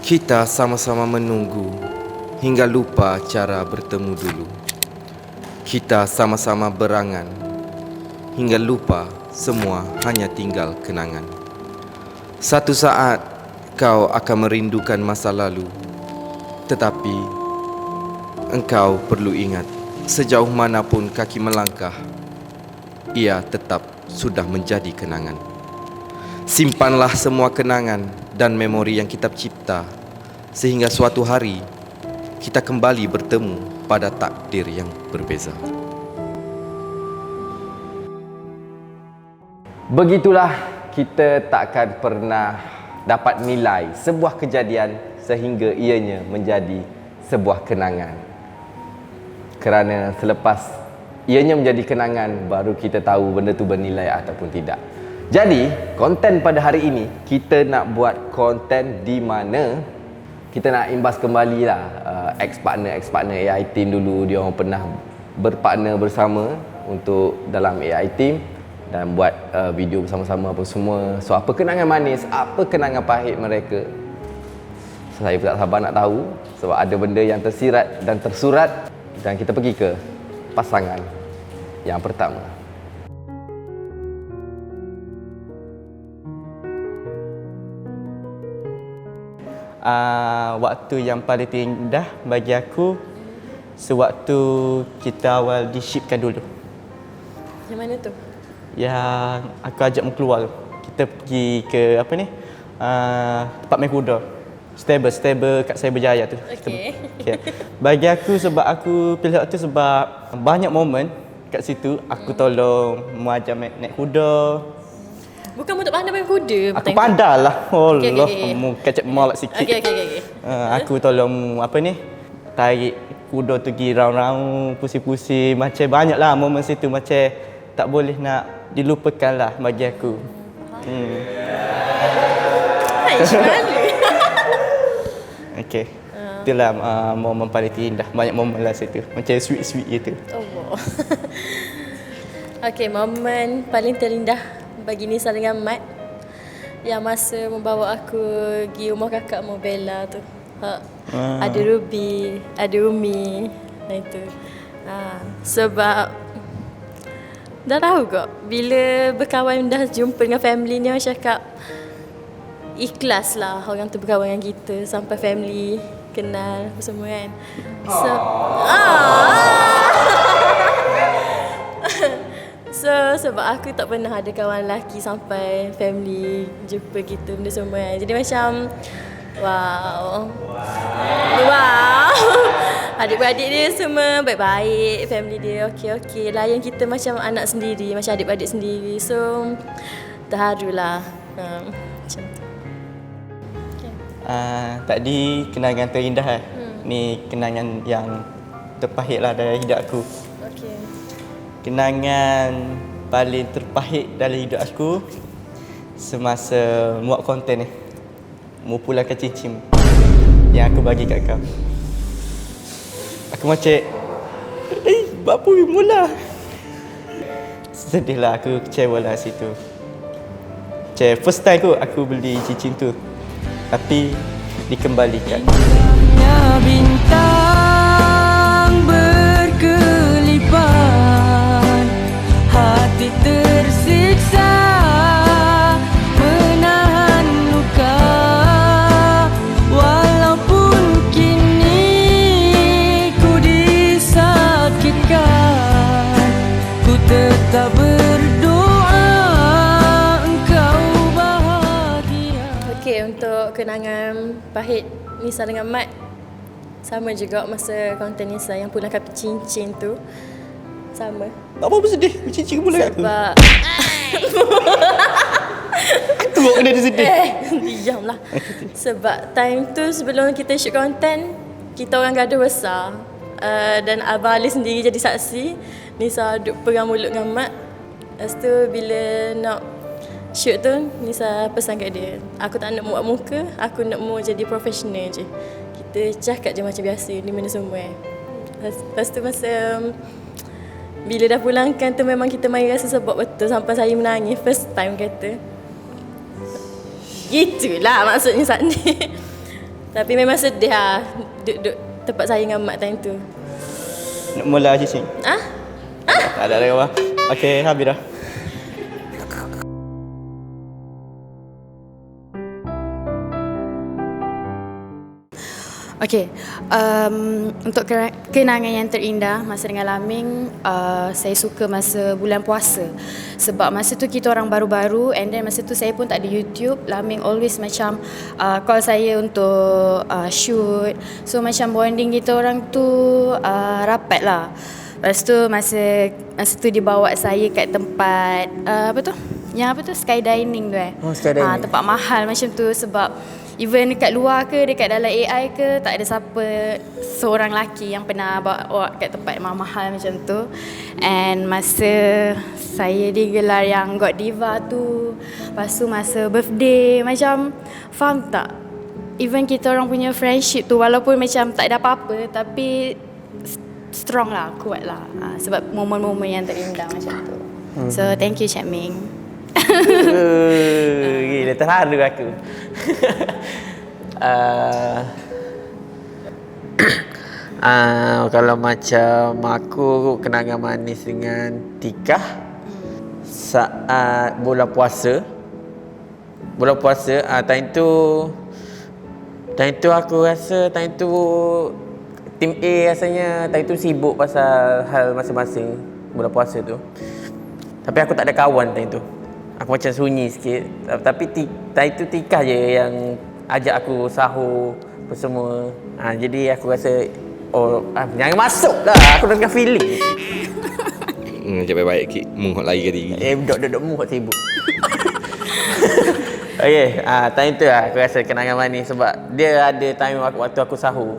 Kita sama-sama menunggu hingga lupa cara bertemu dulu. Kita sama-sama berangan hingga lupa semua hanya tinggal kenangan. Satu saat kau akan merindukan masa lalu, tetapi engkau perlu ingat, sejauh manapun kaki melangkah, ia tetap sudah menjadi kenangan. Simpanlah semua kenangan dan memori yang kita cipta, sehingga suatu hari kita kembali bertemu pada takdir yang berbeza. Begitulah, kita takkan pernah dapat nilai sebuah kejadian sehingga ianya menjadi sebuah kenangan. Kerana selepas ianya menjadi kenangan, baru kita tahu benda tu bernilai ataupun tidak. Jadi, konten pada hari ini, kita nak buat konten di mana kita nak imbas kembali lah ex-partner AI team dulu. Dia orang pernah berpartner bersama untuk dalam AI team dan buat video bersama-sama apa semua. So, apa kenangan manis, apa kenangan pahit mereka, saya pun tak sabar nak tahu. Sebab ada benda yang tersirat dan tersurat. Dan kita pergi ke pasangan yang pertama. Waktu yang paling terindah bagi aku sewaktu kita awal di-shipkan dulu. Yang mana tu? Yang aku ajak keluar tu. Kita pergi ke apa ni? Tempat main kuda. Stable kat Cyberjaya tu. Okey. Okay. Bagi aku, sebab aku pilih waktu sebab banyak momen kat situ aku tolong mengajar naik kuda. Bukan untuk pandai main kuda. Aku pandai lah. Allah, Okay. kamu kacak malak sikit. Okey. Aku tolong apa ni? Tarik kuda tu pergi round-round, pusing-pusing. Macam banyak lah momen situ, macam tak boleh nak dilupakan lah bagi aku. Hai, mana? Okey. Itulah momen paling terindah. Banyak momen lah situ. Macam sweet-sweet gitu. Oh. Okey, momen paling terindah bagi Nisa dengan Mat yang masa membawa aku pergi rumah kakak Mobella tu. Ada Ruby, ada Umi, itu. Sebab dah tahu kok, bila berkawan dah jumpa dengan family ni, orang cakap ikhlas lah orang tu berkawan dengan kita sampai family kenal apa semua kan. So sebab aku tak pernah ada kawan lelaki sampai family jumpa gitu benda semua kan. Jadi macam wow. Adik-beradik dia semua baik-baik, family dia okey. Layan kita macam anak sendiri, macam adik-beradik sendiri. So terharulah. Macam tu. Tadi kenangan terindah lah. Ni kenangan yang terpahit lah dari hidup aku. Okey. Kenangan paling terpahit dalam hidup aku semasa buat konten ni, mau pulangkan cincin yang aku bagi kat kau. Aku macam buat apa mula? Sedih lah, aku kecewa lah situ. Macam first time aku beli cincin tu, tapi dikembalikan. Bintang berkelipan, hati tersiksa menahan luka. Walaupun kini ku disakitkan, ku tetap berdoa engkau bahagia. Okey, untuk kenangan pahit Nisa dengan Mat, sama juga masa konten Nisa yang pulangkan cincin tu. Sama. Tak apa-apa sedih, cincin pula kat aku. Sebab Teruk kena dia sedih. diamlah. Sebab time tu sebelum kita shoot konten, kita orang gaduh besar. Dan Abang Ali sendiri jadi saksi. Nisa duduk pegang mulut dengan Mat. Lepas tu bila nak shoot tu, Nisa pesan kat dia, aku tak nak buat muka, aku nak mau jadi profesional je. Kita cakap je macam biasa ni benda semua. Lepas tu masa bila dah pulangkan tu memang kita main rasa sebab betul sampai saya menangis first time kata. Gitulah maksudnya saat ni. Tapi memang sedih lah duduk tempat saya dengan mak time tu. Nak mula cicing. Ah? Tak ada apa. Okey, habis dah. Okey, untuk kenangan yang terindah masa dengan Laming, saya suka masa bulan puasa. Sebab masa tu kita orang baru-baru, and then masa tu saya pun tak ada YouTube. Laming always macam call saya untuk shoot. So macam bonding kita orang tu rapat lah. Lepas tu masa tu dia bawa saya kat tempat apa tu? Yang apa tu? Skydining tu Oh, skydiving. tempat mahal macam tu sebab even dekat luar ke dekat dalam AI ke tak ada siapa seorang lelaki yang pernah bawa kat tempat mahal macam tu. And masa saya digelar yang God Diva tu, lepas tu masa birthday macam faham tak? Even kita orang punya friendship tu walaupun macam tak ada apa-apa tapi strong lah, kuat lah. Sebab momen-momen yang terindah macam tu. So thank you Cik Ming. Gila, terharu aku. Kalau macam aku kenangan manis dengan Tika saat bulan puasa. Time tu aku rasa time tu Tim A rasanya time tu sibuk pasal hal masing-masing bulan puasa tu. Tapi aku tak ada kawan time tu. Aku macam sunyi sikit. Tapi time tu Tika je yang ajak aku sahur apa semua. Jadi aku rasa jangan masuk dah. Aku dah dengan feeling. Macam baik-baik kik. Muhut lagi ke diri. Duduk muhut sibuk. Okay, time tu lah aku rasa kenangan manis sebab dia ada time waktu aku sahur.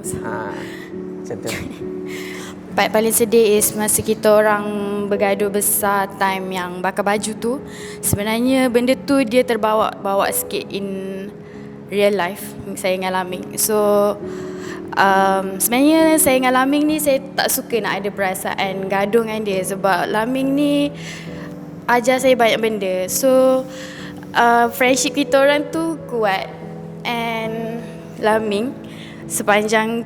Macam tu. Part paling sedih is masa kita orang bergaduh besar time yang bakar baju tu. Sebenarnya benda tu dia terbawa sikit in real life saya dengan Laming. So sebenarnya saya dengan Laming ni saya tak suka nak ada perasaan gaduh dengan dia sebab Laming ni ajar saya banyak benda. So friendship kita orang tu kuat. And Laming sepanjang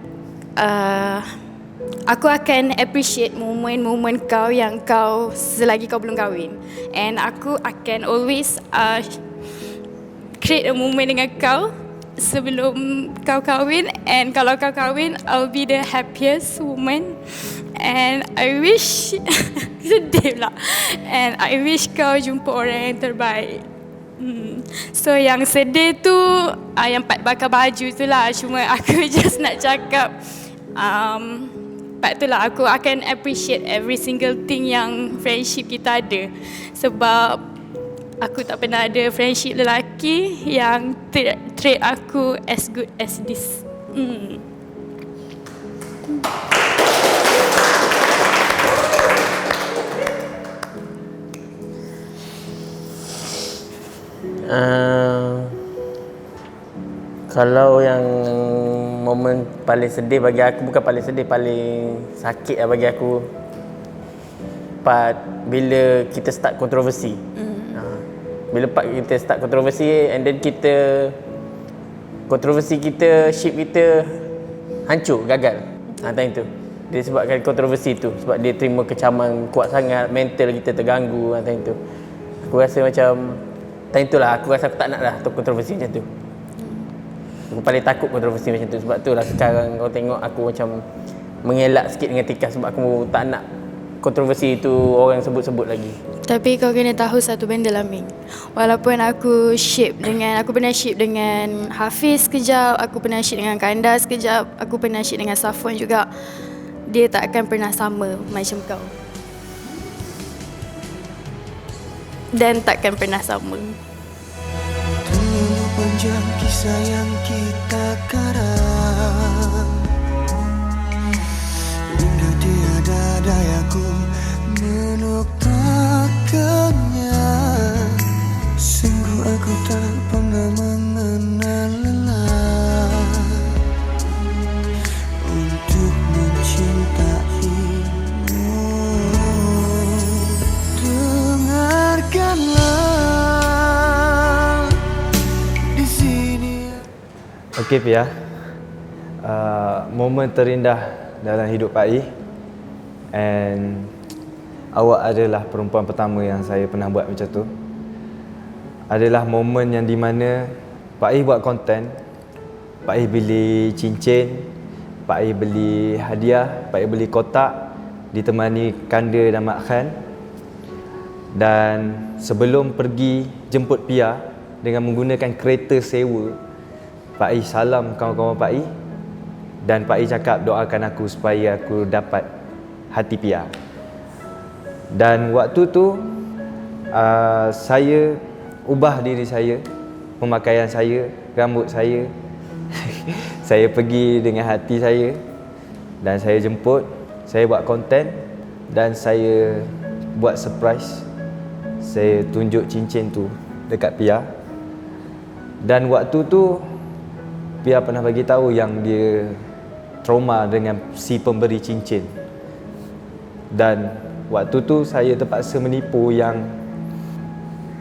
aku akan appreciate momen-momen kau yang kau selagi kau belum kahwin. And aku akan always create a moment dengan kau sebelum kau kahwin. And kalau kau kahwin, I'll be the happiest woman. And I wish sedih lah. And I wish kau jumpa orang yang terbaik. So yang sedih tu yang part bakar baju tu lah. Cuma aku just nak cakap part tu lah aku akan appreciate every single thing yang friendship kita ada. Sebab aku tak pernah ada friendship lelaki yang treat aku as good as this. Kalau yang momen paling sedih bagi aku, bukan paling sedih, paling sakit lah bagi aku, part bila kita start kontroversi. Bila part kita start kontroversi and then kontroversi kita, ship kita hancur, gagal. Time tu dia sebabkan kontroversi tu, sebab dia terima kecaman kuat sangat, mental kita terganggu. Time tu aku rasa macam time tu lah aku rasa aku tak nak lah kontroversi macam tu. Aku paling takut kontroversi macam tu. Sebab tu lah sekarang kau tengok aku macam mengelak sikit dengan Tika sebab aku tak nak kontroversi itu orang sebut-sebut lagi. Tapi kau kena tahu satu benda lah Ming. Walaupun aku pernah ship dengan Hafiz sekejap, aku pernah ship dengan Kanda sekejap, aku pernah ship dengan Safwan juga, dia tak akan pernah sama macam kau. Dan takkan pernah sama. Panjang kisah yang kita karang, hingga tiada dayaku menuktakannya. Sungguh aku tak pernah mengenal lelah untuk mencintaimu. Dengarkanlah. Okey Pia, momen terindah dalam hidup Pak I, and awak adalah perempuan pertama yang saya pernah buat macam tu. Adalah momen yang di mana Pak I buat konten, Pak I beli cincin, Pak I beli hadiah, Pak I beli kotak, ditemani kanda dan Mak Khan. Dan sebelum pergi jemput Pia dengan menggunakan kereta sewa, Pak I salam kawan-kawan Pak I, dan Pak I cakap doakan aku supaya aku dapat hati Pia. Dan waktu tu saya ubah diri saya, pemakaian saya, rambut saya. Saya pergi dengan hati saya dan saya jemput, saya buat konten dan saya buat surprise. Saya tunjuk cincin tu dekat Pia. Dan waktu tu Pia pernah bagi tahu yang dia trauma dengan si pemberi cincin. Dan waktu tu saya terpaksa menipu yang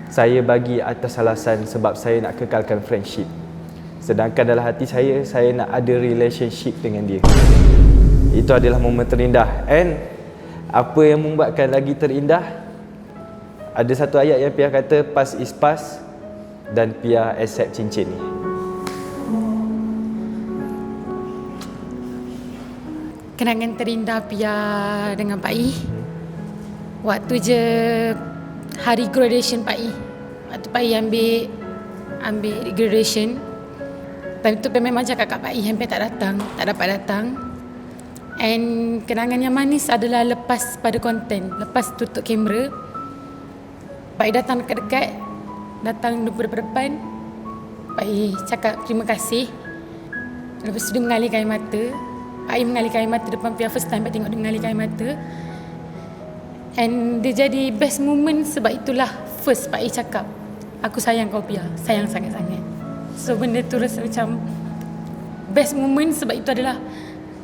saya bagi atas alasan sebab saya nak kekalkan friendship. Sedangkan dalam hati saya nak ada relationship dengan dia. Itu adalah momen terindah. And apa yang membuatkan lagi terindah, ada satu ayat yang Pia kata past is past, dan Pia accept cincin ni. Kenangan terindah Pia dengan Pak I, waktu je hari graduation Pak I. Waktu Pak I ambil graduation, time tu Pia memang cakap kat Pak I hampir tak dapat datang. And kenangan yang manis adalah lepas pada konten, lepas tutup kamera, Pak I datang dekat-dekat, datang depan, Pak I cakap terima kasih. Lepas tu dia mengalihkan air mata. Pak I mengalihkan air mata depan Pia, first time Pak tengok dia mengalihkan air mata. And dia jadi best moment sebab itulah first Pak I cakap, aku sayang kau Pia, sayang sangat-sangat. So benda tu rasa macam best moment sebab itu adalah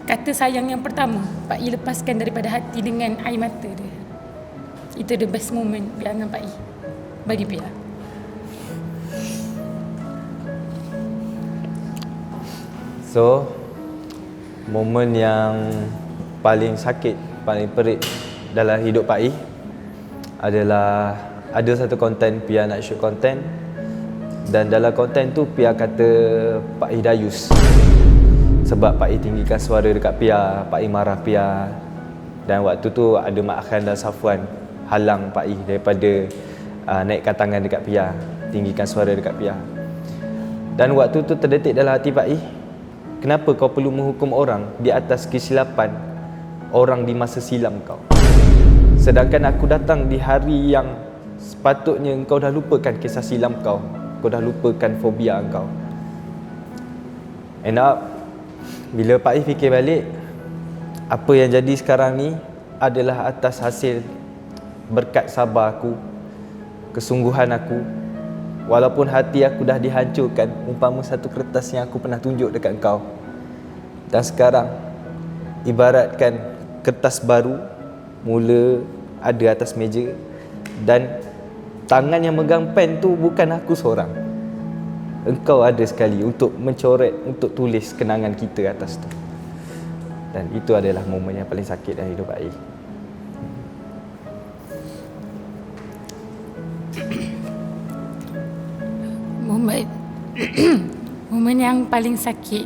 kata sayang yang pertama Pak I lepaskan daripada hati dengan air mata dia. Itu the best moment Pia dengan Pak I bagi Pia. So, momen yang paling sakit, paling perit dalam hidup Pak I adalah ada satu konten Pia nak shoot konten, dan dalam konten tu Pia kata Pak I dayus sebab Pak I tinggikan suara dekat Pia, Pak I marah Pia. Dan waktu tu ada Mak Khan dan Safwan halang Pak I daripada naikkan tangan dekat Pia, tinggikan suara dekat Pia. Dan waktu tu terdetik dalam hati Pak I, kenapa kau perlu menghukum orang di atas kesilapan orang di masa silam kau? Sedangkan aku datang di hari yang sepatutnya kau dah lupakan kisah silam kau dah lupakan fobia kau. End up, bila Pak I fikir balik, apa yang jadi sekarang ni adalah atas hasil berkat sabar aku, kesungguhan aku. Walaupun hati aku dah dihancurkan umpama satu kertas yang aku pernah tunjuk dekat kau, dan sekarang ibaratkan kertas baru mula ada atas meja, dan tangan yang megang pen tu bukan aku seorang. Engkau ada sekali untuk mencoret, untuk tulis kenangan kita atas tu. Dan itu adalah momen yang paling sakit dalam hidup Pak I. Momen yang paling sakit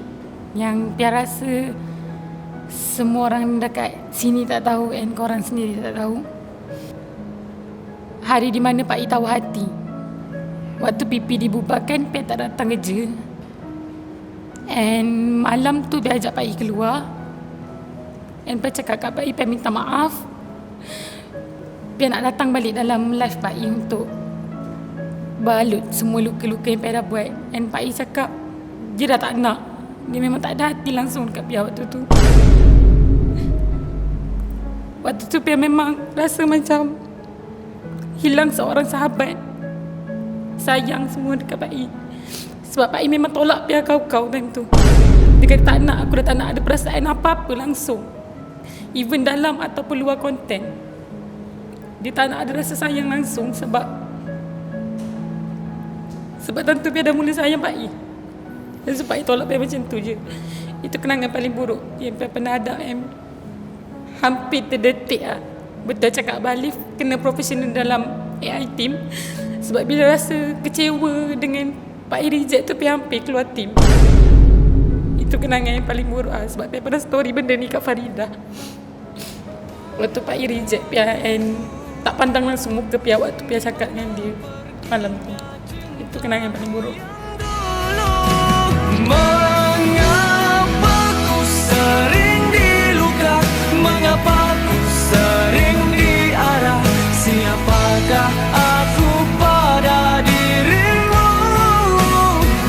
yang Pia rasa semua orang dekat sini tak tahu and korang sendiri tak tahu. Hari di mana Pak I tahu hati. Waktu PP dibubarkan, Pia tak datang kerja. And malam tu Pia ajak Pak I keluar. And Pia cakap kat Pak I, Pia minta maaf. Pia nak datang balik dalam live Pak I untuk balut semua luka-luka yang Pia dah buat. And Pak I cakap dia dah tak nak. Dia memang tak ada hati langsung dekat Pia waktu tu. Waktu tu Pia memang rasa macam hilang seorang sahabat. Sayang semua dekat Pak I. Sebab Pak I memang tolak Pia kau-kau time tu. Dia kata tak nak, aku dah tak nak ada perasaan apa-apa langsung. Even dalam ataupun luar konten. Dia tak nak ada rasa sayang langsung sebab tentu Pia dah mula sayang Pak I. Dan sebab itu tolak macam tu je. Itu kenangan paling buruk yang pernah ada, yang hampir terdetik lah. Betul cakap Abang Alif kena profesional dalam AI team. Sebab bila rasa kecewa dengan Pak I reject tu, hampir keluar team. Itu kenangan yang paling buruk lah. Sebab saya pernah story benda ni kat Faridah. Waktu Pak I reject and tak pandang langsung muka pihak waktu pihak cakap dengan dia malam tu. Itu kenangan yang paling buruk. Mengapa ku sering diluka? Mengapa ku sering diarah? Siapakah aku pada dirimu?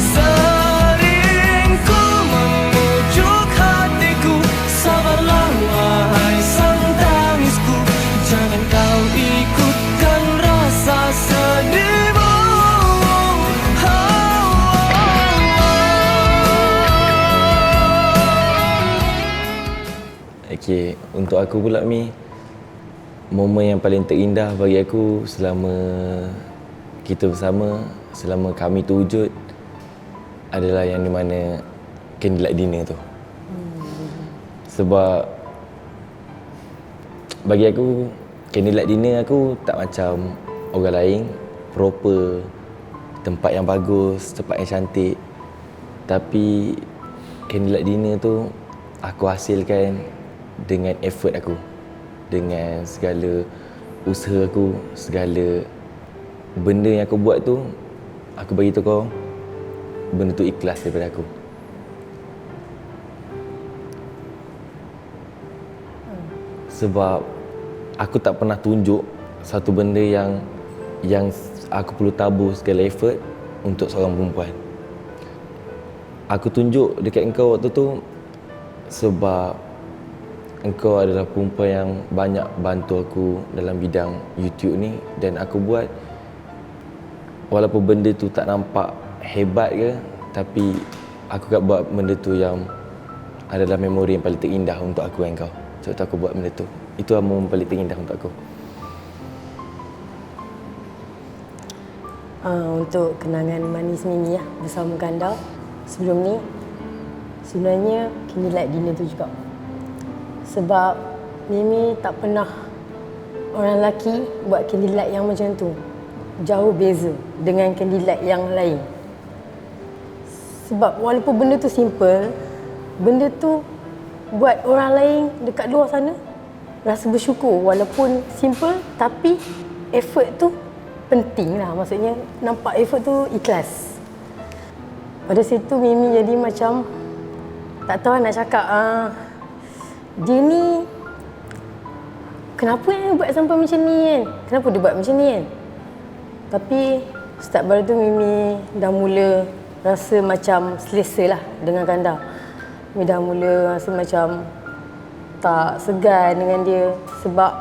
Sering ku memujuk hatiku, sabarlah wahai sang tangisku. Jangan kau ikutkan rasa sedihmu. Okay, untuk aku pula Mi, momen yang paling terindah bagi aku selama kita bersama, selama kami tu wujud, adalah yang di mana candlelight dinner tu. Sebab bagi aku, candlelight dinner aku tak macam orang lain, proper, tempat yang bagus, tempat yang cantik. Tapi candlelight dinner tu aku hasilkan dengan effort aku, dengan segala usaha aku, segala benda yang aku buat tu, aku bagi tahu kau benda tu ikhlas daripada aku. Sebab aku tak pernah tunjuk satu benda yang aku perlu tabur segala effort untuk seorang perempuan. Aku tunjuk dekat engkau waktu tu sebab engkau adalah perempuan yang banyak bantu aku dalam bidang YouTube ni, dan aku buat walaupun benda tu tak nampak hebat ke, tapi aku kat buat benda tu yang adalah memori yang paling terindah untuk aku dan kau. Sebab tu aku buat benda tu. Itu momen paling terindah untuk aku. Untuk kenangan manis Mimi bersama Kanda sebelum ni, sebenarnya candlelight dinner tu juga. Sebab Mimi tak pernah orang lelaki buat candlelight yang macam tu. Jauh beza dengan candlelight yang lain. Sebab walaupun benda tu simple, benda tu buat orang lain dekat luar sana rasa bersyukur. Walaupun simple, tapi effort tu penting lah. Maksudnya nampak effort tu ikhlas. Pada situ Mimi jadi macam tak tahu nak cakap, dia ni kenapa dia buat sampai macam ni kan? Kenapa dia buat macam ni kan? Tapi start baru tu Mimi dah mula rasa macam selesa lah dengan Kanda. Mimi dah mula rasa macam tak segan dengan dia. Sebab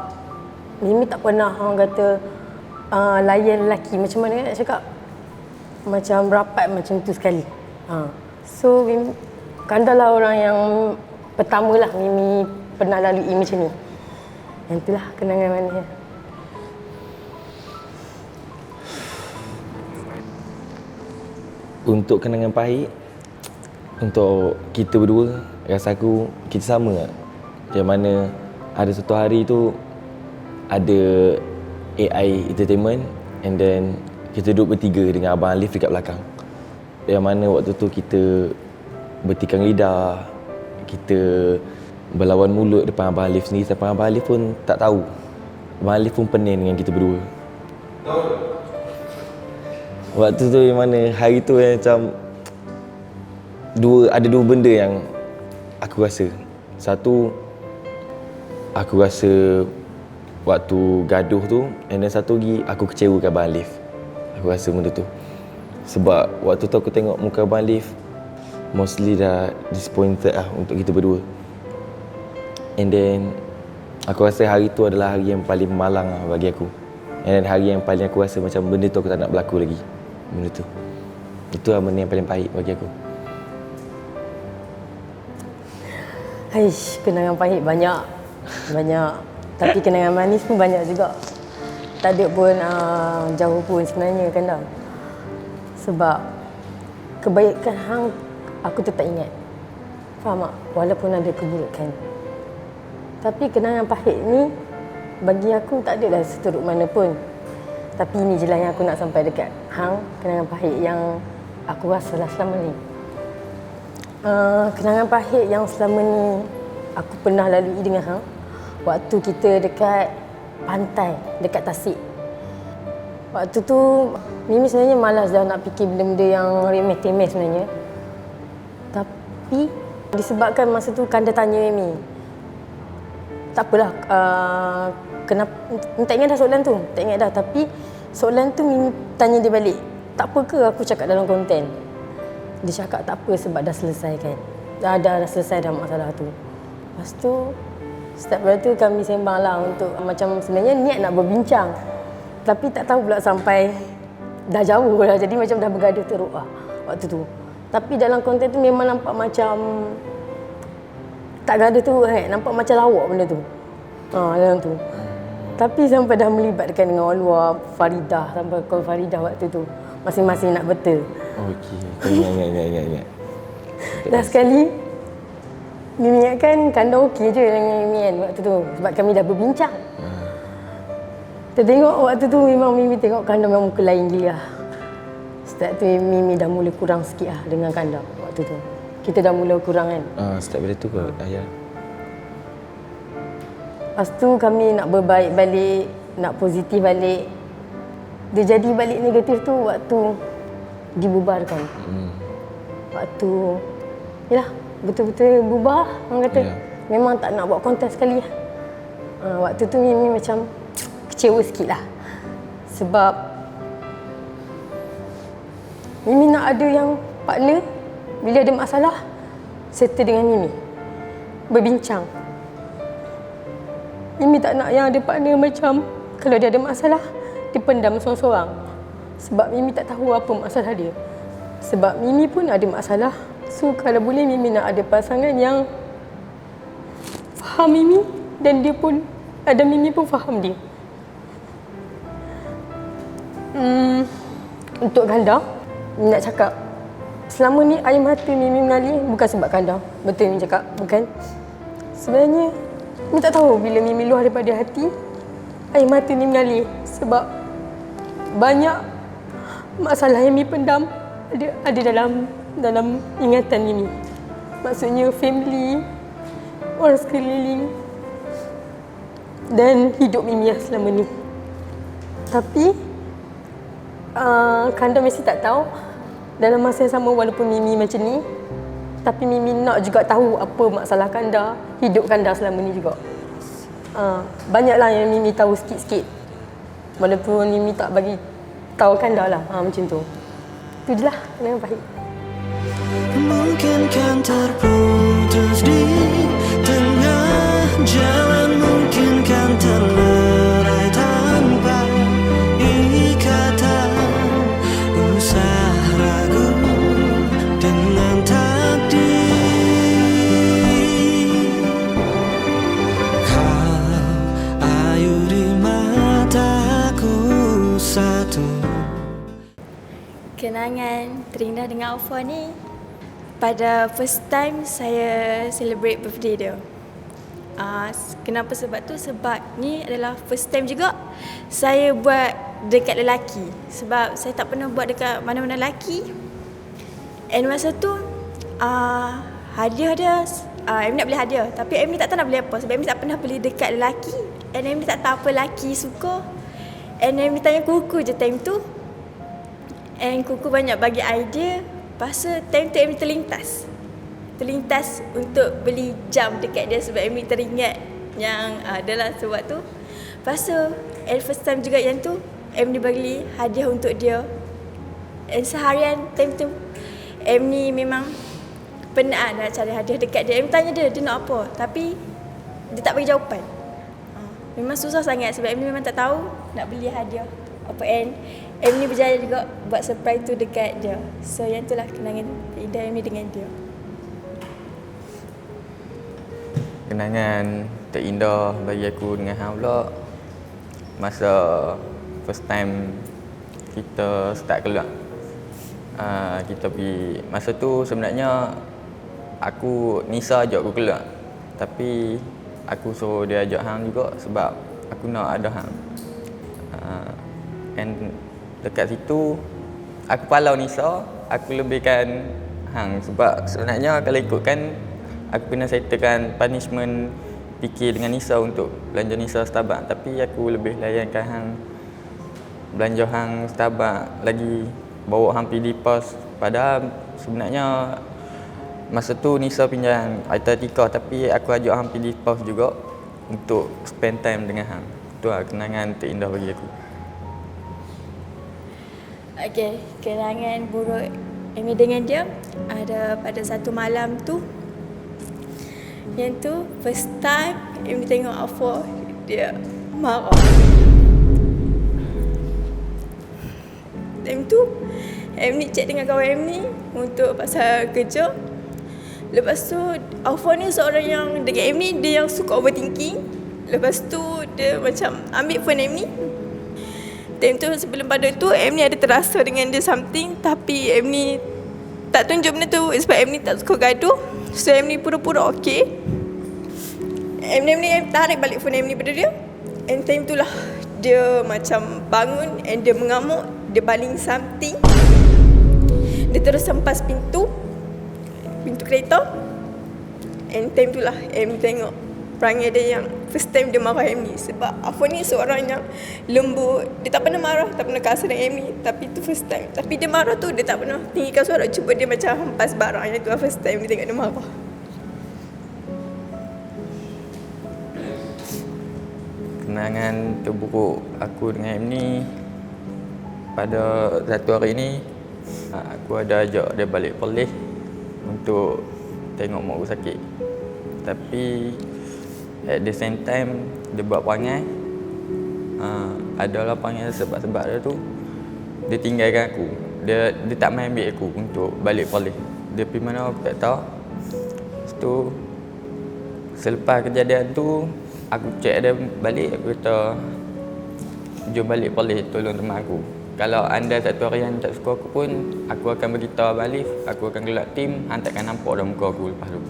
Mimi tak pernah orang kata layan lelaki macam mana nak cakap, macam rapat macam tu sekali. So Mimi, Kanda lah orang yang pertama lah Mimi pernah lalui macam ni. Yang itulah kenangan manisnya. Untuk kenangan pahit, untuk kita berdua, rasa aku kita sama lah. Yang mana ada satu hari tu ada AI Entertainment, and then kita duduk bertiga dengan Abang Alif dekat belakang. Yang mana waktu tu kita bertikang lidah, kita berlawan mulut depan Abang Alif sendiri, sampai Abang Alif pun tak tahu. Abang Alif pun pening dengan kita berdua. Waktu tu yang mana hari tu yang macam ada dua benda yang aku rasa. Satu, aku rasa waktu gaduh tu, and then satu lagi aku kecewa dengan Abang Alif. Aku rasa benda tu. Sebab waktu tu aku tengok muka Abang Alif, mostly dah disappointed lah untuk kita berdua. And then aku rasa hari tu adalah hari yang paling malang lah bagi aku. And then hari yang paling aku rasa macam benda tu aku tak nak berlaku lagi. Benda tu. Itu lah benda yang paling pahit bagi aku. Haish, kenangan pahit banyak. Tapi kenangan manis pun banyak juga. Tak ada pun jauh pun sebenarnya kan dah. Sebab kebaikan hang aku tetap ingat. Faham tak? Walaupun ada keburukan. Tapi kenangan pahit ni bagi aku tak adalah seteruk mana pun. Tapi ini je lah yang aku nak sampai dekat hang, kenangan pahit yang aku rasalah selama ni. Kenangan pahit yang selama ni aku pernah lalui dengan hang, waktu kita dekat pantai, dekat Tasik. Waktu tu Mimi sebenarnya malas dah nak fikir benda-benda yang remeh-temeh sebenarnya. Tapi disebabkan masa tu Kanda tanya Mimi, tak apalah, kenapa, tak ingat dah soalan tu, tak ingat dah. Tapi soalan tu Mimi tanya dia balik, tak apa ke aku cakap dalam konten? Dia cakap tak apa sebab dah selesai kan. Dah selesai dah masalah tu. Lepas tu, start pada tu kami sembang lah untuk macam sebenarnya niat nak berbincang. Tapi tak tahu pula sampai dah jauh lah. Jadi macam dah bergaduh teruk lah waktu tu. Tapi dalam konten tu memang nampak macam tak gaduh teruk kan. Nampak macam lawak benda tu. Dalam tu. Tapi sampai dah melibatkan dengan orang luar, Faridah, sampai call Faridah waktu tu. Masing-masing nak betul. Okey. Ingat. Dah sekali, Mimi ingatkan Kanda okey je dengan Mimi kan waktu tu. Sebab kami dah berbincang. Tengok waktu tu memang Mimi tengok Kanda memang muka lain gila. Start tu Mimi dah mula kurang sikit lah dengan Kanda waktu tu. Kita dah mula kurang kan. Start pada tu ke ayah? Lepas tu kami nak berbaik balik, nak positif balik. Dia jadi balik negatif tu waktu dibubarkan. Waktu, yelah, betul-betul bubar orang kata. Memang tak nak buat konten sekali lah. Waktu tu Mimi macam kecewa sikit lah. Sebab Mimi nak ada yang partner, bila ada masalah, settle dengan Mimi. Berbincang. Mimi tak nak yang ada partner macam kalau dia ada masalah, dia pendam seorang-seorang. Sebab Mimi tak tahu apa masalah dia. Sebab Mimi pun ada masalah. So kalau boleh Mimi nak ada pasangan yang faham Mimi dan dia pun ada, Mimi pun faham dia. Untuk Kanda, nak cakap selama ni air mata Mimi mengalir bukan sebab Kanda. Betul Mimi cakap, bukan. Sebenarnya Mimi tak tahu bila Mimi luar daripada hati, air mata Mimi mengalir sebab banyak masalah yang Mimi pendam ada dalam ingatan Mimi. Maksudnya family, orang sekeliling dan hidup Mimi yang selama ni. Tapi Kanda mesti tak tahu dalam masa yang sama walaupun Mimi macam ni, tapi Mimi nak juga tahu apa masalah Kanda, hidup Kanda selama ni juga. Banyaklah yang Mimi tahu sikit-sikit. Walaupun Mimi tak bagi tahu Kanda lah, macam tu. Itu je lah kenangan pahit. Mungkin kan terputus di tengah jalan, mungkin kan terlerai tanpa ikatan, usah ragu dengan takdir. Kau ayu di mataku satu. Kenangan terindah dengan Alfa ni pada first time saya celebrate birthday dia. Kenapa sebab tu? Sebab ni adalah first time juga saya buat dekat lelaki. Sebab saya tak pernah buat dekat mana-mana lelaki. And masa tu hadiah dia, Amy nak beli hadiah. Tapi Amy tak tahu nak beli apa. Sebab Amy tak pernah beli dekat lelaki. And Amy tak tahu apa lelaki suka. And Amy tanya Kuku je time tu. And Kuku banyak bagi idea. Lepas tu time tu Amy terlintas untuk beli jam dekat dia. Sebab Amy teringat yang adalah sebab tu. Lepas tu first time juga yang tu Amy bagi hadiah untuk dia. And seharian time tu Amy memang penat nak cari hadiah dekat dia. Amy tanya dia nak apa. Tapi dia tak bagi jawapan. Memang susah sangat sebab Amy memang tak tahu nak beli hadiah apa. And Amy berjaya juga buat surprise tu dekat dia. So yang itulah kenangan indah Amy dengan dia. Kenangan terindah bagi aku dengan hang pula masa first time kita start keluar. Kita pergi. Masa tu sebenarnya Nisa ajak aku keluar. Tapi aku suruh dia ajak hang juga sebab aku nak ada hang. And dekat situ aku palau Nisa, aku lebihkan hang sebab sebenarnya kalau ikutkan aku kena settlekan punishment fikir dengan Nisa untuk belanja Nisa Starbucks, tapi aku lebih layankan hang belanja hang Starbucks lagi, bawa hang pergi pos. Padahal sebenarnya masa tu Nisa pinjam Aitatika, tapi aku ajak hang pergi pos juga untuk spend time dengan hang. Itu kenangan terindah bagi aku. Okay, kenangan buruk Amy dengan dia ada pada satu malam tu. Yang tu first time Amy tengok Afo, dia marah. Time tu Amy chat dengan kawan Amy untuk pasal kerja. Lepas tu Afo ni seorang yang dengan Amy dia yang suka overthinking. Lepas tu dia macam ambil phone Amy. Time tu sebelum pada tu Amy ada terasa dengan dia something, tapi Amy tak tunjuk benda tu sebab Amy tak suka gaduh. So Amy pura-pura okey. Amy tarik balik phone Amy pada dia. And time tu lah dia macam bangun and dia mengamuk, dia baling something. Dia terus hempas pintu kereta. And time tu lah Amy tengok perangai dia yang first time dia marah Amy. Sebab Afo ni seorang yang lembut, dia tak pernah marah, tak pernah kasar dengan Amy. Tapi tu first time. Tapi dia marah tu dia tak pernah tinggikan suara, cuba dia macam hempas barang. Yang tu lah first time dia tengok dia marah. Kenangan terburuk aku dengan Amy pada satu hari ni, aku ada ajak dia balik Perlis untuk tengok mak aku sakit. Tapi at the same time dia buat perangai, adalah perangai sebab dia tu dia tinggalkan aku. Dia tak main ambil aku untuk balik Perlis. Dia pergi mana aku tak tahu. Lepas tu selepas kejadian tu aku cek dia balik, aku kata jom balik Perlis tolong teman aku. Kalau anda satu hari yang tak suka aku pun, aku akan beritahu Abang Alif, aku akan gelak tim, hang takkan nampak dah muka aku lepas tu.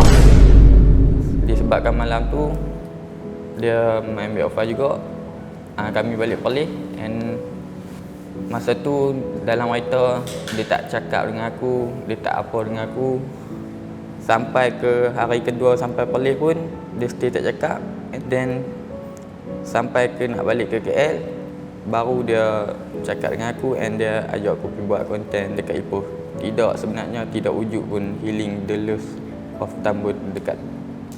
Disebabkan malam tu dia main ambil offer juga, kami balik Perlis. And masa tu dalam waiter dia tak cakap dengan aku, dia tak apa dengan aku. Sampai ke hari kedua sampai Perlis pun dia stay tak cakap. And then sampai ke nak balik ke KL, baru dia cakap dengan aku and dia ajak aku pergi buat konten dekat Ipoh. Tidak, sebenarnya tidak wujud pun healing the loss of Tambun dekat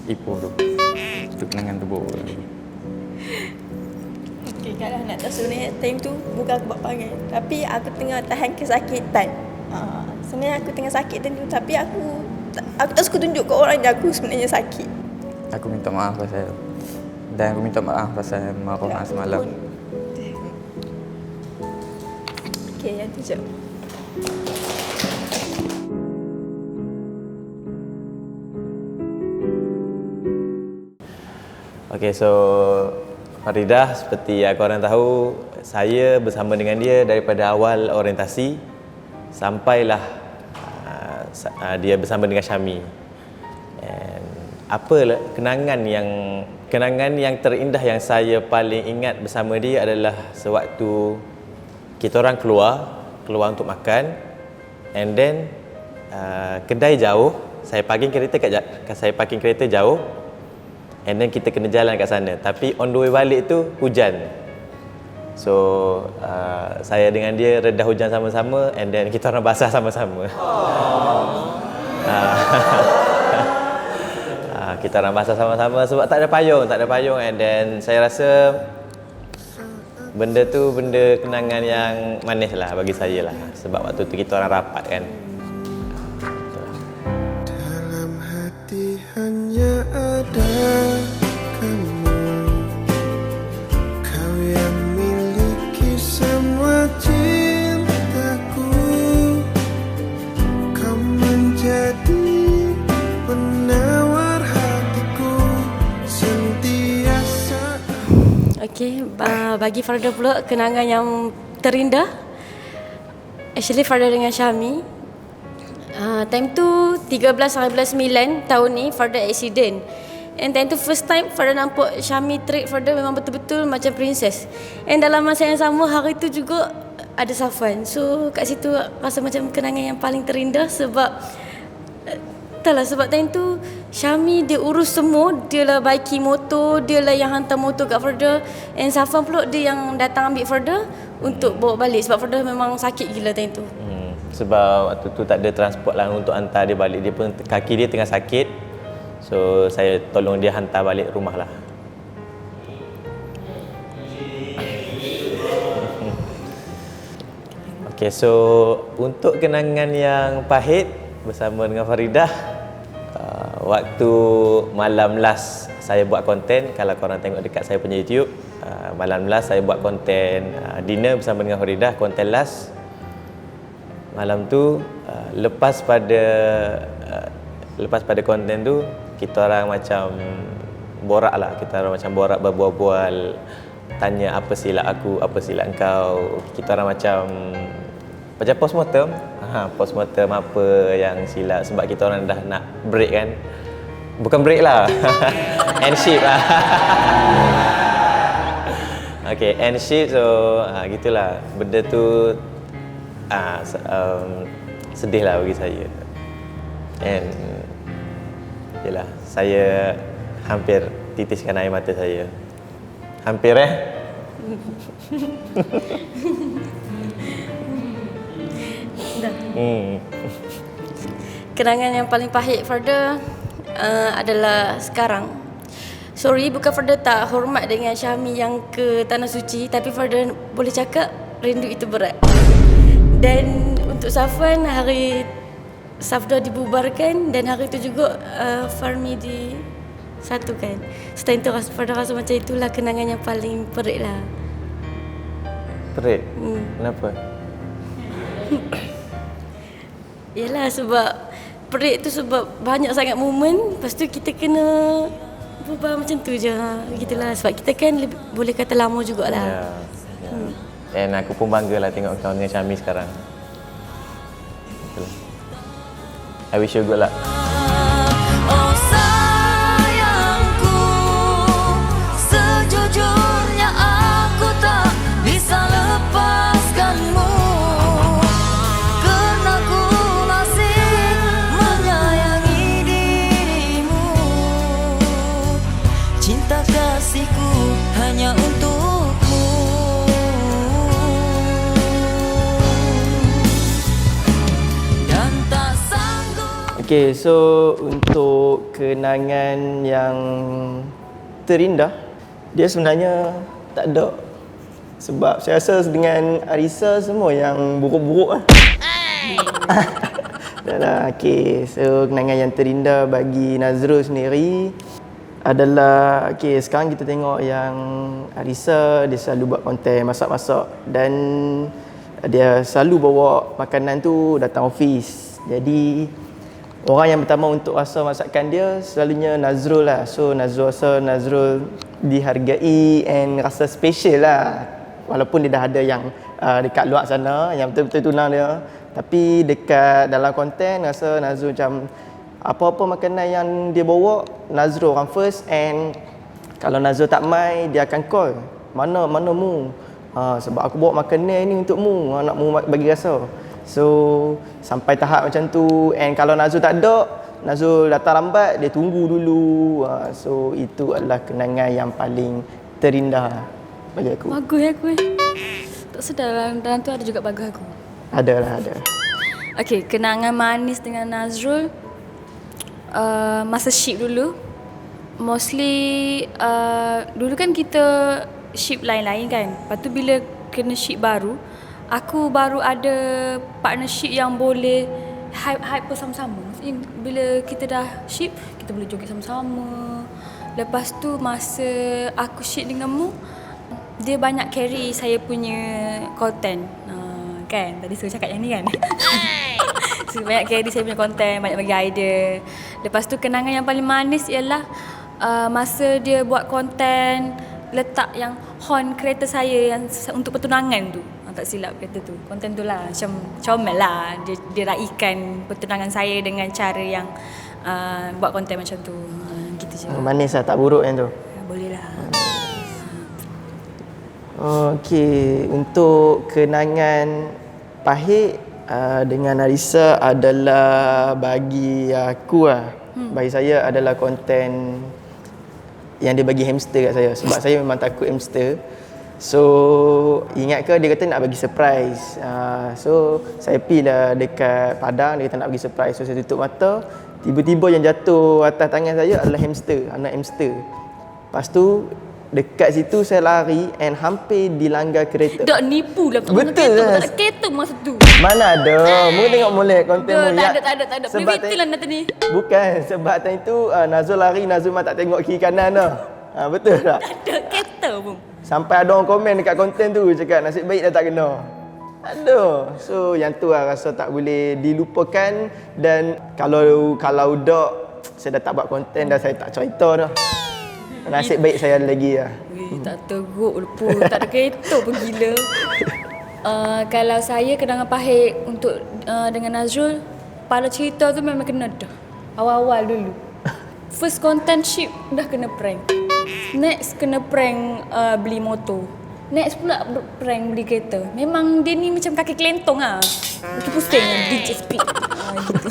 Ipoh tu. Itu kenangan terburuk. Okay, kalau nak tahu sebenarnya time tu bukan aku buat perangai, tapi aku tengah tahan kesakitan. Sebenarnya aku tengah sakit time tu, tapi aku tak suka tunjuk ke orang yang aku sebenarnya sakit. Aku minta maaf pasal, dan aku minta maaf pasal marah semalam. Okay, yang tu je. Okay, so Faridah, seperti yang korang tahu, saya bersama dengan dia daripada awal orientasi sampailah dia bersama dengan Syami. And apa kenangan yang terindah yang saya paling ingat bersama dia adalah sewaktu kita orang keluar untuk makan, and then kedai jauh, saya parking kereta jauh, and then kita kena jalan kat sana. Tapi on the way balik tu hujan. So saya dengan dia reda hujan sama-sama, and then kita orang basah sama-sama. Kita orang basah sama-sama sebab tak ada payung, and then saya rasa benda tu benda kenangan yang manis lah bagi saya lah, sebab waktu tu kita orang rapat kan. Dalam hati hanya ada kamu, kau yang miliki semua cintaku, kau menjadi penawar hatiku sentiasa. Okay, bagi Farida pula kenangan yang terindah. Actually Farida dengan Syami Time tu 13/9 tahun ni Farda accident. And time tu first time Farda nampak Syami treat Farda memang betul-betul macam princess. And dalam masa yang sama hari tu juga ada Safwan. So kat situ rasa macam kenangan yang paling terindah sebab entahlah, sebab time tu Syami dia urus semua. Dia lah baiki motor, dia lah yang hantar motor kat Farda. And Safwan pula dia yang datang ambil Farda untuk bawa balik sebab Farda memang sakit gila time tu. Sebab waktu tu tak ada transport lah untuk hantar dia balik. Dia pun kaki dia tengah sakit. So saya tolong dia hantar balik rumah lah. Okay, so untuk kenangan yang pahit bersama dengan Faridah, waktu malam last saya buat konten, kalau korang tengok dekat saya punya YouTube, malam last saya buat konten dinner bersama dengan Faridah, konten last. Malam tu lepas pada konten tu kita orang macam borak lah, kita orang macam borak berbual-bual, tanya apa silap aku, apa silap engkau. Kita orang macam postmortem. Postmortem apa yang silap sebab kita orang dah nak break kan. Bukan break lah. End shift lah. Okay, end shift. So gitulah. Benda tu sedih lah bagi saya. And yelah, saya hampir titiskan air mata saya. Hampir Kenangan yang paling pahit Farda adalah sekarang. Sorry, bukan Farda tak hormat dengan Syami yang ke Tanah Suci, tapi Farda boleh cakap rindu itu berat. Dan untuk Safwan, hari Safda dibubarkan dan hari itu juga Farmi disatukan. Setelah itu Farda rasa macam itulah kenangan yang paling perit lah. Perit? Kenapa? Yelah, sebab perit tu sebab banyak sangat momen. Lepas tu kita kena berubah macam tu je. Begitulah, sebab kita kan boleh kata lama jugalah. Dan aku pun bangga lah tengok kau dengan Syami sekarang. I wish you good luck. Oh sayangku, sejujurnya aku tak bisa lepaskanmu, kerana ku masih menyayangi dirimu. Cinta kasihku hanya untukmu. Okay, so untuk kenangan yang terindah, dia sebenarnya tak ada. Sebab saya rasa dengan Arisa semua yang buruk-buruk lah. Okay, so kenangan yang terindah bagi Nazrul sendiri adalah, okay, sekarang kita tengok yang Arisa dia selalu buat konten masak-masak dan dia selalu bawa makanan tu datang office. Jadi orang yang pertama untuk rasa masakan dia selalunya Nazrul lah. So Nazrul rasa Nazrul dihargai and rasa special lah. Walaupun dia dah ada yang dekat luar sana yang betul-betul tunang dia, tapi dekat dalam konten rasa Nazrul macam apa-apa makanan yang dia bawa, Nazrul orang first. And kalau Nazrul tak mai, dia akan call, mana mu, sebab aku bawa makanan ni untuk mu, nak mu bagi rasa. So sampai tahap macam tu. And kalau Nazrul tak ada, Nazrul datang lambat, dia tunggu dulu. So itu adalah kenangan yang paling terindah bagi aku. Bagus aku tak sedar dalam tu ada juga bagus aku. Ada. Okay, kenangan manis dengan Nazrul masa ship dulu. Mostly dulu kan kita ship lain-lain kan. Lepas tu bila kena ship baru, aku baru ada partnership yang boleh hype bersama-sama. Maksudnya bila kita dah ship, kita boleh joget sama-sama. Lepas tu masa aku ship dengan Mu, dia banyak carry saya punya content. Kan? Tadi saya cakap yang ni kan? So, banyak carry saya punya content, banyak bagi idea. Lepas tu kenangan yang paling manis ialah masa dia buat content, letak yang horn kereta saya yang untuk pertunangan tu. tak silap kata tu. Konten tu lah macam comel lah. Dia raikan pertunangan saya dengan cara yang buat konten macam tu. Gitu je. Manis lah, tak buruk yang tu. Boleh lah. Okey, untuk kenangan pahit dengan Arissa adalah bagi aku bagi saya adalah konten yang dia bagi hamster kat saya. Sebab saya memang takut hamster. So ingat ke dia kata nak bagi surprise. So saya pergi lah dekat Padang, dia kata nak bagi surprise. So saya tutup mata, tiba-tiba yang jatuh atas tangan saya adalah hamster, anak hamster. Lepas tu dekat situ saya lari and hampir dilanggar kereta. Tak nipu lah. Betul lah. Tak kereta masa tu. Mana ada. Mu tengok molek konten mu. Tak ada. Private lah nanti ni. Bukan. Sebab time tu Nazul lari, Nazul memang tak tengok kiri kanan dah. Betul tak? Tak ada kereta pun. Sampai ada orang komen dekat konten tu cakap nasib baik dah tak kena. Ada. So yang tu lah rasa tak boleh dilupakan. Dan kalau dah saya dah tak buat konten dah, saya tak cerita dah. Nasib baik saya ada lagi lah. Tak teruk pun. Tak ada kereta pun gila. Kalau saya kenangan pahit untuk dengan Nazrul, kepala cerita tu memang kena dah. Awal-awal dulu. First content ship dah kena prank. Next kena prank beli motor. Next pula prank beli kereta. Memang dia ni macam kaki kelentong lah. Macam pusing lah, DJ speed. Gitu.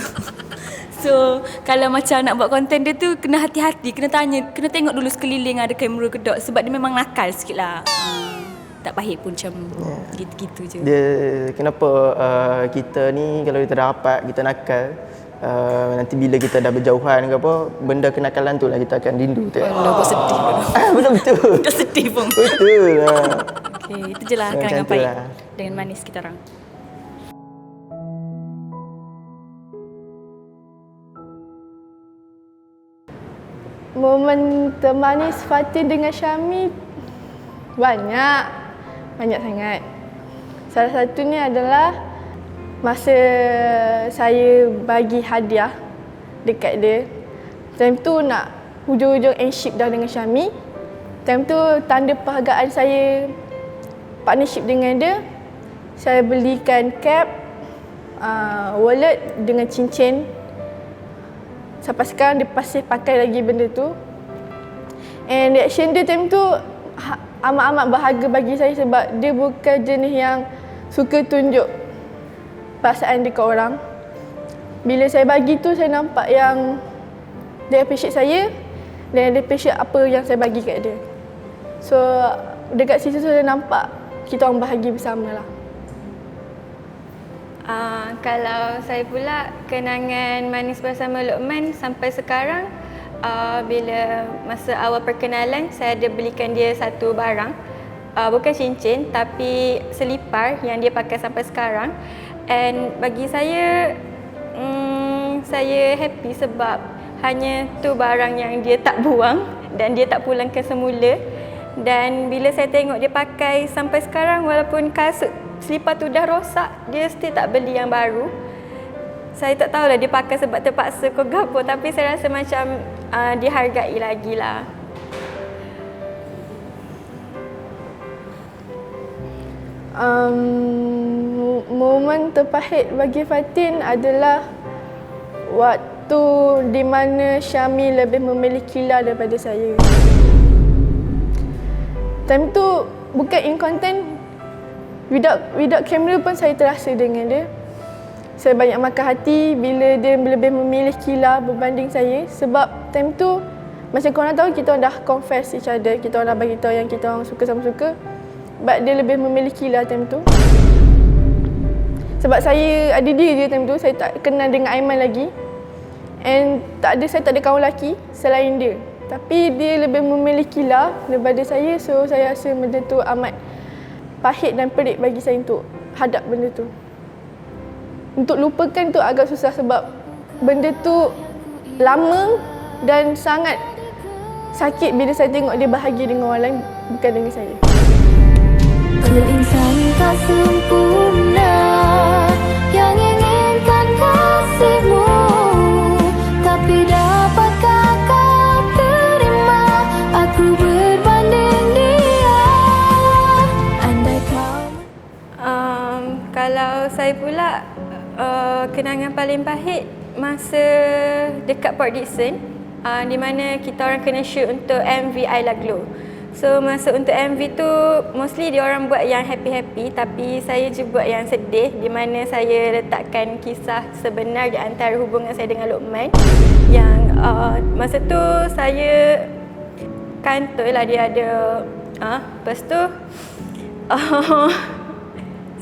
So, kalau macam nak buat konten dia tu, kena hati-hati, kena tanya, kena tengok dulu sekeliling ada kamera ke tak. Sebab dia memang nakal sikit lah. Tak pahit pun macam gitu-gitu je. Dia, kenapa kita ni kalau kita dah rapat, kita nakal, nanti bila kita dah berjauhan ke apa, benda kenakalan tu lah kita akan rindu. Alah, kau sedih pun. Betul-betul. Dah sedih pun. Betul lah. Okay, itu je lah kenangan pahit dengan manis kita orang. Momen termanis Fatin dengan Syami banyak sangat. Salah satunya adalah masa saya bagi hadiah dekat dia. Time tu nak hujung-hujung endship dah dengan Syami. Time tu tanda perhargaan saya partnership dengan dia, saya belikan cap, wallet dengan cincin. Sampai sekarang dia masih pakai lagi benda tu. And reaction dia time tu amat-amat berharga bagi saya sebab dia bukan jenis yang suka tunjuk perasaan dekat orang. Bila saya bagi tu, saya nampak yang dia appreciate saya dan dia appreciate apa yang saya bagi kat dia. So dekat situ saya nampak kita orang bahagia bersama lah. Kalau saya pula kenangan manis bersama Luqman sampai sekarang, bila masa awal perkenalan saya ada belikan dia satu barang, bukan cincin tapi selipar yang dia pakai sampai sekarang. And bagi saya, saya happy sebab hanya tu barang yang dia tak buang dan dia tak pulangkan semula. Dan bila saya tengok dia pakai sampai sekarang, walaupun kasut selipar tu dah rosak, dia still tak beli yang baru. Saya tak tahulah dia pakai sebab terpaksa ke apa, tapi saya rasa macam dihargai lagi lah. Momen terpahit bagi Fatin adalah waktu di mana Syami lebih memilih Kila daripada saya. Time tu bukan in content, without kamera pun saya terasa dengan dia. Saya banyak makan hati bila dia lebih memilih Kila berbanding saya. Sebab time tu, macam korang tahu, kita orang dah confess each other. Kita orang dah bagi tahu yang kita orang suka sama suka. But dia lebih memilih Kila time tu. Sebab saya ada dia je time tu, saya tak kenal dengan Aiman lagi. And saya tak ada kawan lelaki selain dia. Tapi dia lebih memilih Kila daripada saya. So saya rasa benda tu amat pahit dan pelik bagi saya untuk hadap benda tu. Untuk lupakan tu agak susah sebab benda tu lama dan sangat sakit bila saya tengok dia bahagia dengan orang lain, bukan dengan saya. Insan tak sempurna yang inginkan kasihmu, tapi dapatkah kau terima aku berbanding dia? Andai kau kenangan paling pahit masa dekat Port Dickson, di mana kita orang kena shoot untuk MV Ayla Glow. So masa untuk MV tu mostly dia orang buat yang happy-happy, tapi saya je buat yang sedih, di mana saya letakkan kisah sebenar di antara hubungan saya dengan Luqman. Yang masa tu saya kantoi lah dia ada lepas tu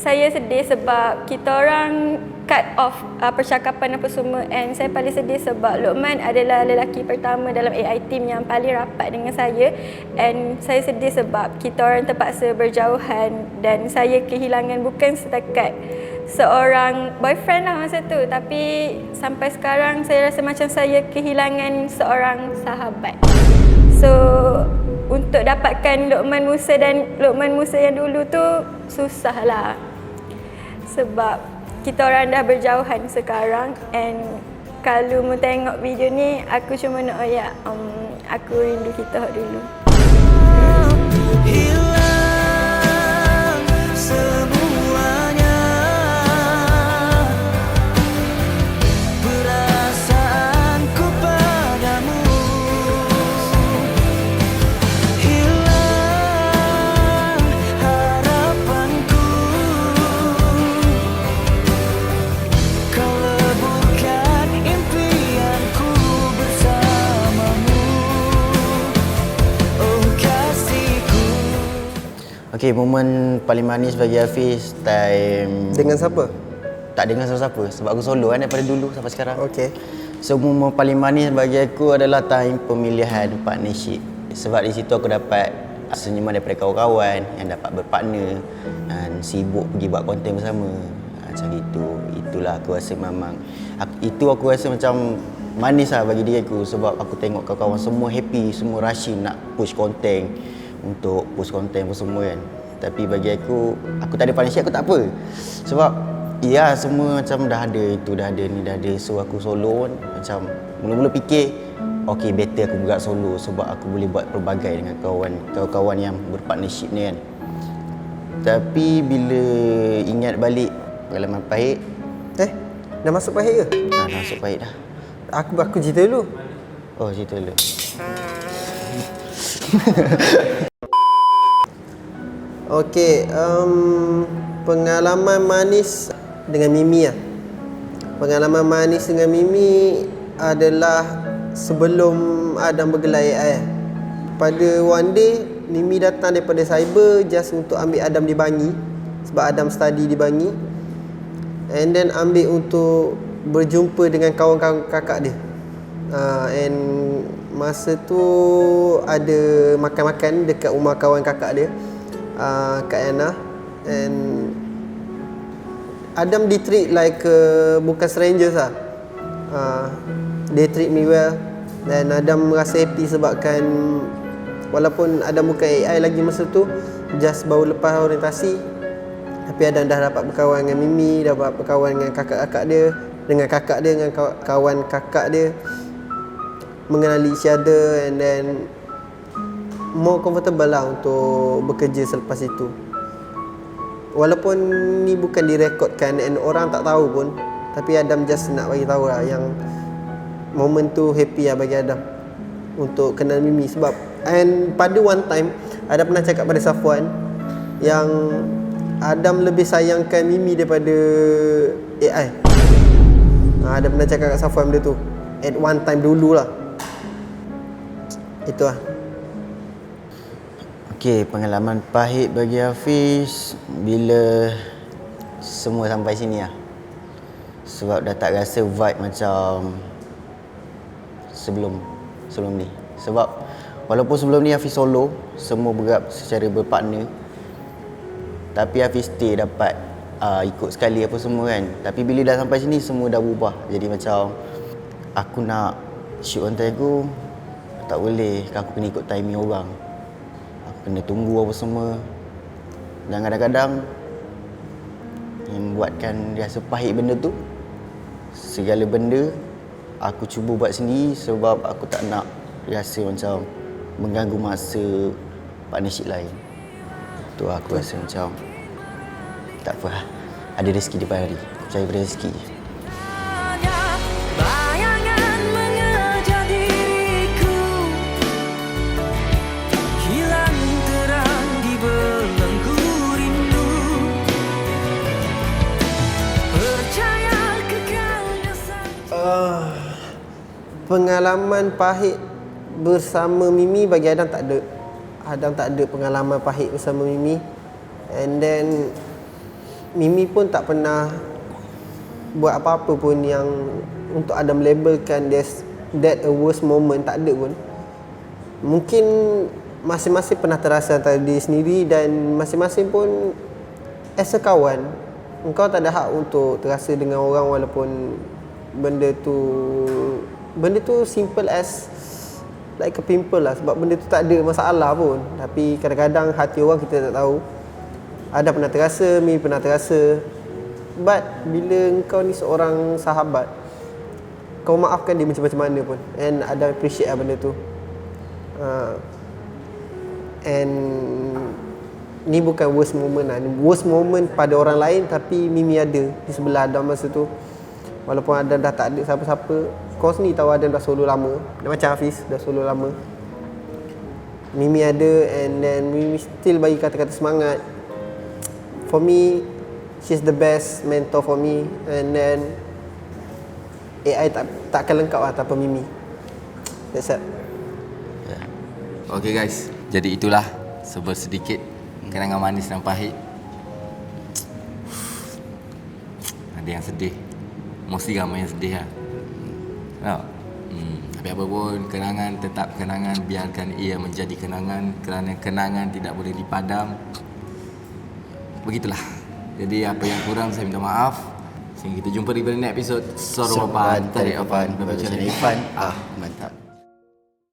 saya sedih sebab kita orang cut off percakapan apa semua, and saya paling sedih sebab Luqman adalah lelaki pertama dalam AI team yang paling rapat dengan saya, and saya sedih sebab kita orang terpaksa berjauhan dan saya kehilangan bukan setakat seorang boyfriend lah masa tu, tapi sampai sekarang saya rasa macam saya kehilangan seorang sahabat. So untuk dapatkan Luqman Musa dan Luqman Musa yang dulu tu susah lah, sebab kita orang dah berjauhan sekarang. And kalau mu tengok video ni, aku cuma nak oyak aku rindu kita dulu. Hilang semuanya, perasaanku padamu. Hilang harapanku, kau leburkan impianku bersamamu, oh kasihku. Okey, momen paling manis bagi Hafiz time... Dengan siapa? Tak dengan siapa-siapa, sebab aku solo kan daripada dulu sampai sekarang. Okey. So momen paling manis bagi aku adalah time pemilihan partnership. Sebab di situ aku dapat senyuman daripada kawan-kawan yang dapat berpartner dan sibuk pergi buat konten bersama. Macam itu. Itulah aku rasa memang itu aku rasa macam manis lah bagi diri aku, sebab aku tengok kawan-kawan semua happy, semua rushing nak push konten, untuk post konten apa semua kan. Tapi bagi aku tak ada partnership aku tak apa. Sebab ya semua macam dah ada, itu dah ada, ni dah ada. So aku solo pun macam mula-mula fikir okey better aku bergerak solo, sebab aku boleh buat pelbagai dengan kawan-kawan yang berpartnership ni kan. Tapi bila ingat balik pengalaman pahit, dah masuk pahit ke? Dah masuk pahit dah. Aku cerita dulu. Oh, cerita dulu. Okey, pengalaman manis dengan Mimi lah. Pengalaman manis dengan Mimi adalah sebelum Adam bergelar AI. Pada one day, Mimi datang daripada cyber just untuk ambil Adam di Bangi, sebab Adam study di Bangi. And then ambil untuk berjumpa dengan kawan-kawan kakak dia. And masa tu ada makan-makan dekat rumah kawan kakak dia, Kak Yana. And Adam di-treat like bukan strangers lah. They treat me well. Dan Adam merasa happy sebabkan walaupun Adam bukan AI lagi masa tu, just baru lepas orientasi, tapi Adam dah dapat berkawan dengan Mimi, dah dapat berkawan dengan kakak-kakak dia, dengan kakak dia, dengan kawan kakak dia, mengenali each other, and then more comfortable lah untuk bekerja selepas itu. Walaupun ni bukan direkodkan and orang tak tahu pun, tapi Adam just nak bagi tahu lah yang moment tu happy lah bagi Adam untuk kenal Mimi. Sebab and pada one time Adam pernah cakap pada Safwan yang Adam lebih sayangkan Mimi daripada AI. Adam pernah cakap kat Safwan benda tu at one time dulu lah. Itu lah. Okey, pengalaman pahit bagi Hafiz bila semua sampai sini lah. Sebab dah tak rasa vibe macam sebelum ni. Sebab walaupun sebelum ni Hafiz solo, semua bergerak secara berpartner, tapi Hafiz stay dapat ikut sekali apa semua kan. Tapi bila dah sampai sini semua dah berubah. Jadi macam aku nak shoot konten aku tak boleh, aku kena ikut timing orang, aku kena tunggu apa semua. Dan kadang-kadang yang buatkan rasa pahit benda tu, segala benda aku cuba buat sendiri sebab aku tak nak rasa macam mengganggu masa partnership lain. Tu aku rasa macam tak apa, ada rezeki depan hari, percaya pada rezeki. Pengalaman pahit bersama Mimi bagi Adam tak ada. Adam tak ada pengalaman pahit bersama Mimi. And then Mimi pun tak pernah buat apa-apa pun yang untuk Adam labelkan that a worst moment, tak ada pun. Mungkin masing-masing pernah terasa antara diri sendiri dan masing-masing pun as a kawan, engkau tak ada hak untuk terasa dengan orang walaupun benda tu simple as like a pimple lah, sebab benda tu tak ada masalah pun. Tapi kadang-kadang hati orang kita tak tahu. Ada pernah terasa, Mi pernah terasa. But bila engkau ni seorang sahabat, kau maafkan dia macam mana pun. And ada appreciate lah benda tu. And ni bukan worst moment lah. Worst moment pada orang lain, tapi Mimi ada di sebelah Adam masa tu. Walaupun Adam dah tak ada siapa-siapa. Kau sendiri tahu Adam dah solo lama. Dia macam Hafiz, dah solo lama. Mimi ada, and then Mimi still bagi kata-kata semangat. For me, she's the best mentor for me. And then AI takkan lengkap lah tanpa Mimi. That's it. Okay guys, jadi itulah sedikit kenangan manis dan pahit. Ada yang sedih, mostly ramai yang sedih lah. Tapi apa pun, kenangan tetap kenangan. Biarkan ia menjadi kenangan, kerana kenangan tidak boleh dipadam. Begitulah. Jadi apa yang kurang saya minta maaf. Sehingga kita jumpa di next episode. Soropan Tarik Afan. Irfan. Mantap.